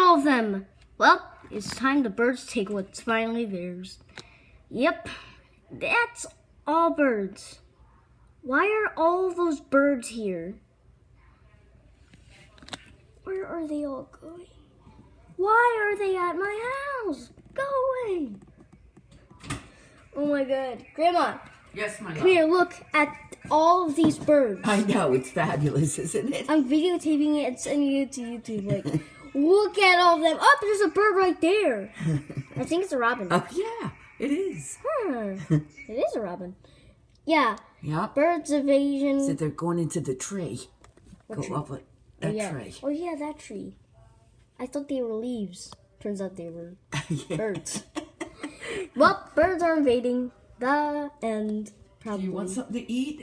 all of them. Well, it's time the birds take what's finally theirs. Yep, that's all birds. Why are all those birds here? Where are they all going? Why are they at my house? Go away. Oh my God. Grandma, Yes, my love. come here, look at all of these birds. I know, it's fabulous, isn't it? I'm videotaping it and sending it to YouTube. Like, look at all of them. Oh, there's a bird right there. I think it's a robin. Oh, yeah, it is. It is a robin. Yeah. Yep. Birds evasion. So they're going into the tree. What Go tree? up that yeah. tree. Oh, yeah, that tree. I thought they were leaves. Turns out they were Yeah. birds. Well, birds are invading the end. Probably. Do you want something to eat?